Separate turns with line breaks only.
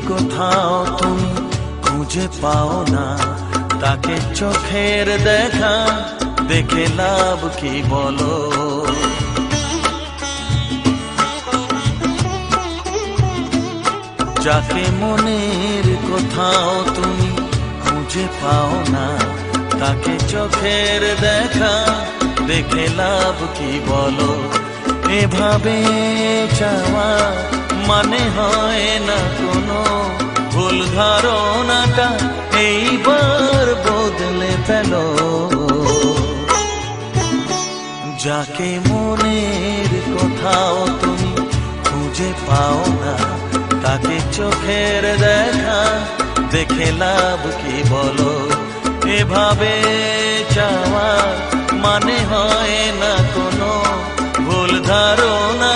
কোথাও তুমি খুঁজে পাও না, তাকে চোখের দেখা দেখে লাভ কি বলো? যাকে মনের কোথাও তুমি খুঁজে পাও না, তাকে চোখের দেখা দেখে লাভ কি বলো? এভাবে চাওয়া মানে হয় না কোনো, ভুল ধারণাটা এইবার বদলে ফেলো। যাকে মনের কোথাও তুমি খুঁজে পাও না, তাকে চোখের দেখা দেখে লাভ কি বলো? এভাবে চাওয়া মানে হয় না কোনো, ভুল ধারণা